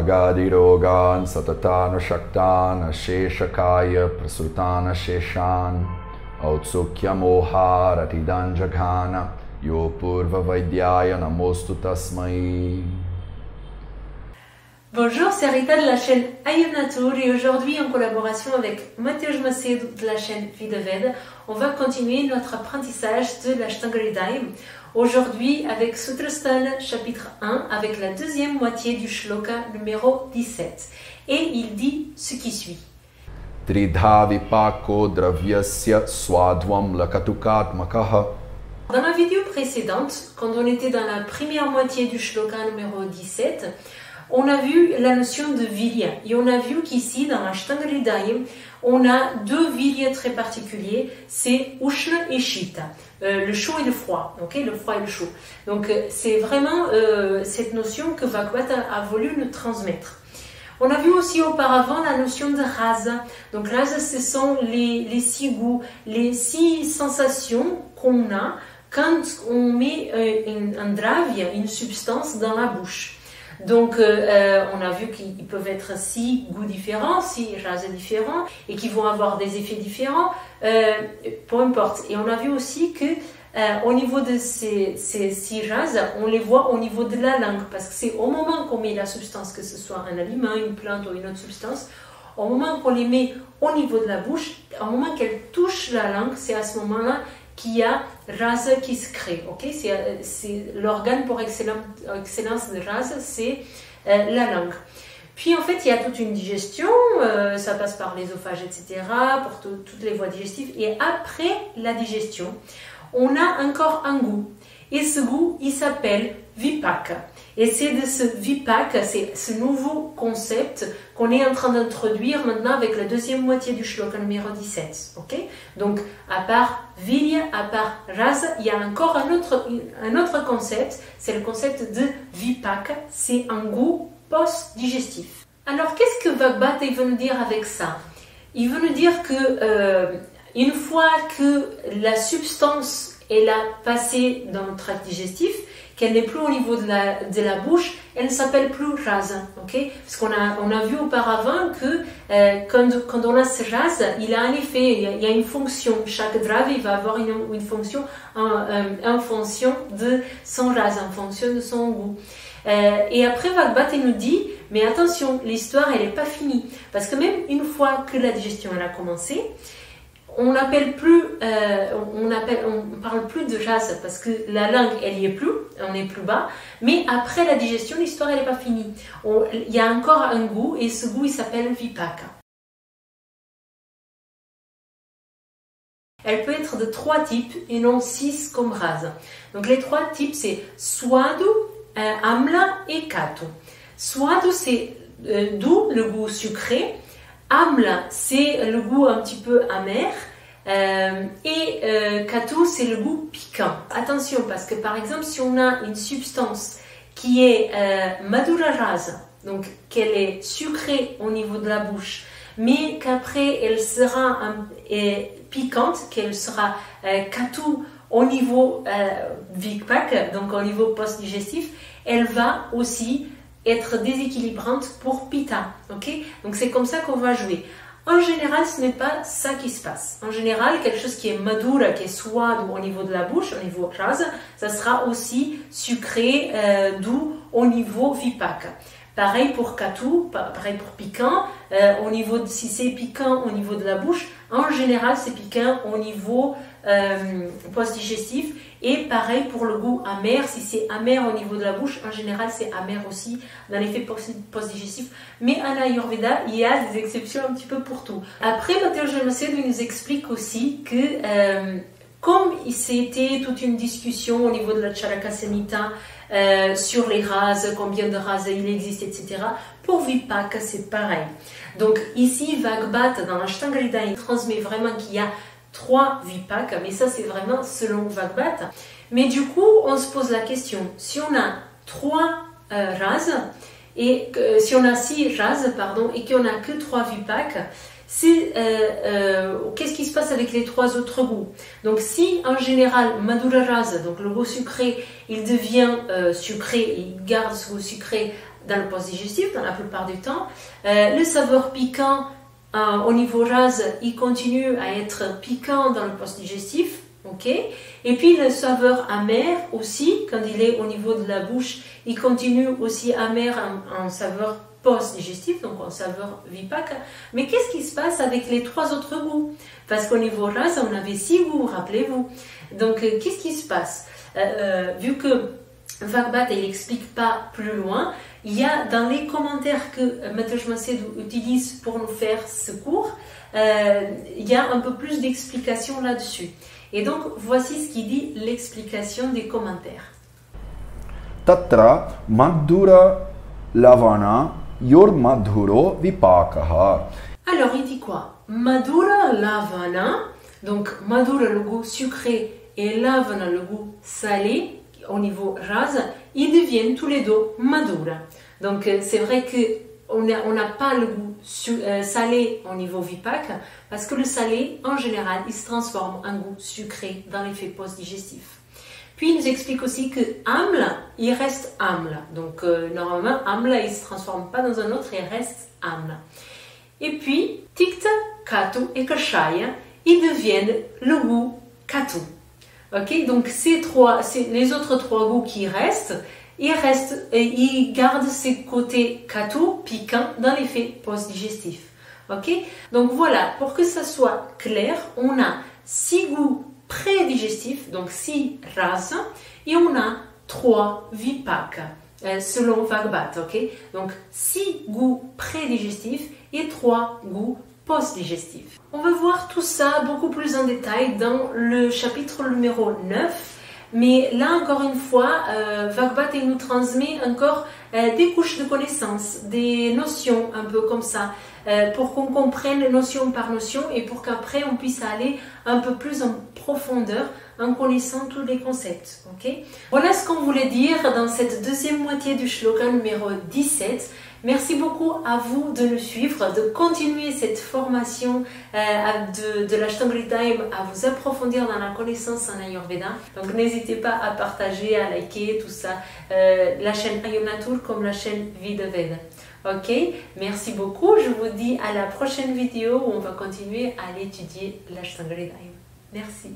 Agadirogan satatana shaktana sheshakaya prasultana sheshan autsukya moha ratidan jaghana yo purva vaidyaya namostu tasmai. Bonjour, c'est Rita de la chaîne Ayunatur et aujourd'hui en collaboration avec Mateusz Macedo de la chaîne Vidaved, on va continuer notre apprentissage de l'Ashtanga Hridaya. Aujourd'hui avec Sutrasthana chapitre 1 avec la deuxième moitié du shloka numéro 17 et il dit ce qui suit. Tridha vipako dravyasya swadvam lakatukatmakaha. Dans la vidéo précédente, quand on était dans la première moitié du shloka numéro 17, on a vu la notion de virya et on a vu qu'ici dans l'Ashtanga Hridaya, on a deux viryas très particuliers, c'est Ushna et Shita, le chaud et le froid, okay, le froid et le chaud. Donc c'est vraiment cette notion que Bhagavad a voulu nous transmettre. On a vu aussi auparavant la notion de rasa. Donc rasa, ce sont les six goûts, les six sensations qu'on a quand on met un dravya, une substance dans la bouche. Donc, on a vu qu'ils peuvent être six goûts différents, six rases différents, et qui vont avoir des effets différents, peu importe. Et on a vu aussi que au niveau de ces six rases, on les voit au niveau de la langue, parce que c'est au moment qu'on met la substance, que ce soit un aliment, une plante ou une autre substance, au moment qu'on les met au niveau de la bouche, au moment qu'elles touchent la langue, c'est à ce moment-là qu'il y a rasa qui se crée. Okay? C'est l'organe pour excellence de rasa, c'est la langue. Puis en fait, il y a toute une digestion, ça passe par l'ésophage, etc., pour toutes les voies digestives. Et après la digestion, on a encore un goût. Et ce goût, il s'appelle vipaka. Et c'est de ce vipaka, c'est ce nouveau concept qu'on est en train d'introduire maintenant avec la deuxième moitié du shloka numéro 17. Okay? Donc, à part virya, à part rasa, il y a encore un autre concept, c'est le concept de vipaka, c'est un goût post-digestif. Alors, qu'est-ce que Bhagavad veut nous dire avec ça? Il veut nous dire que une fois que la substance elle a passé dans le tract digestif, qu'elle n'est plus au niveau de la bouche, elle ne s'appelle plus rasa. Okay? Parce qu'on a vu auparavant que quand on a ce rasa, il a un effet, il y a une fonction. Chaque drava va avoir une fonction en fonction de son rasa, en fonction de son goût. Et après, Bhagavad nous dit, mais attention, l'histoire elle n'est pas finie. Parce que même une fois que la digestion elle a commencé, on parle plus de rasa parce que la langue elle y est plus, on est plus bas, mais après la digestion l'histoire elle n'est pas finie. Il y a encore un goût et ce goût il s'appelle vipaka. Elle peut être de trois types et non 6 comme rasa. Donc les trois types c'est swadu, amla et katu. Swadu c'est doux, le goût sucré. Amla, c'est le goût un petit peu amer et katu, c'est le goût piquant. Attention, parce que par exemple, si on a une substance qui est madhura rasa, donc qu'elle est sucrée au niveau de la bouche, mais qu'après elle sera piquante, qu'elle sera katu au niveau vipaka, donc au niveau post-digestif, elle va aussi être déséquilibrante pour pitta, ok? Donc c'est comme ça qu'on va jouer. En général, ce n'est pas ça qui se passe. En général, quelque chose qui est madura, qui est swad au niveau de la bouche, au niveau rasa, ça sera aussi sucré, doux au niveau vipaka. Pareil pour katu, pareil pour piquant. Si c'est piquant au niveau de la bouche, en général, c'est piquant au niveau post-digestif. Et pareil pour le goût amer, si c'est amer au niveau de la bouche, en général c'est amer aussi dans l'effet post-digestif. Mais en Ayurveda, il y a des exceptions un petit peu pour tout. Après, Mateusz Macedo nous explique aussi que comme c'était toute une discussion au niveau de la Charaka Samhita sur les rases, combien de rases il existe, etc. Pour Vipaka, c'est pareil. Donc ici, Bhagavad, dans l'Ashtanga Hridaya, il transmet vraiment qu'il y a 3 vipaka, mais ça c'est vraiment selon Bhagavad. Mais du coup, on se pose la question, si on a 3 rases, et si on a 6 rases, pardon, et qu'on n'a que 3 vipaka, qu'est-ce qui se passe avec les 3 autres goûts? Donc si en général madhura rasa, donc le goût sucré, il devient sucré, il garde ce goût sucré dans le post-digestif, dans la plupart du temps. Le saveur piquant au niveau rase, il continue à être piquant dans le post-digestif. Okay. Et puis le saveur amer aussi, quand il est au niveau de la bouche, il continue aussi amer en saveur post-digestif, donc en saveur vipaka. Mais qu'est-ce qui se passe avec les 3 autres goûts? Parce qu'au niveau rase, on avait 6 goûts, rappelez-vous. Donc qu'est-ce qui se passe? Vu que Vagbat il n'explique pas plus loin, il y a dans les commentaires que Maître Macedo utilise pour nous faire ce cours, il y a un peu plus d'explications là-dessus. Et donc, voici ce qui dit l'explication des commentaires. Tatra madhura lavana yor madhuro vipakaha. Alors, il dit quoi? Madhura lavana, donc madhura le goût sucré et lavana le goût salé, au niveau rase, ils deviennent tous les deux madhura. Donc, c'est vrai qu'on n'a pas le goût salé au niveau vipaka, parce que le salé, en général, il se transforme en goût sucré dans l'effet post-digestif. Puis, il nous explique aussi que amla, il reste amla. Donc, normalement, amla, il ne se transforme pas dans un autre, il reste amla. Et puis, tikta, katu et kashaya, ils deviennent le goût katu. Ok, donc les autres 3 goûts qui restent, ils gardent ces côtés katu, piquants, dans l'effet post-digestif. Ok, donc voilà, pour que ça soit clair, on a 6 goûts pré-digestifs, donc 6 rases, et on a 3 vipaka, selon Vagbat. Ok, donc 6 goûts pré-digestifs et 3 goûts post-digestifs. On va voir tout ça beaucoup plus en détail dans le chapitre numéro 9. Mais là, encore une fois, Vagbat il nous transmet encore des couches de connaissances, des notions un peu comme ça, pour qu'on comprenne notion par notion et pour qu'après on puisse aller un peu plus en profondeur en connaissant tous les concepts. Okay. Voilà ce qu'on voulait dire dans cette deuxième moitié du shloka numéro 17. Merci beaucoup à vous de nous suivre, de continuer cette formation de l'Ashtanga Time, à vous approfondir dans la connaissance en Ayurveda. Donc n'hésitez pas à partager, à liker, tout ça, la chaîne Ayurnatur comme la chaîne Vidaveda. Ok, merci beaucoup. Je vous dis à la prochaine vidéo où on va continuer à l'étudier l'Ashtanga Time. Merci.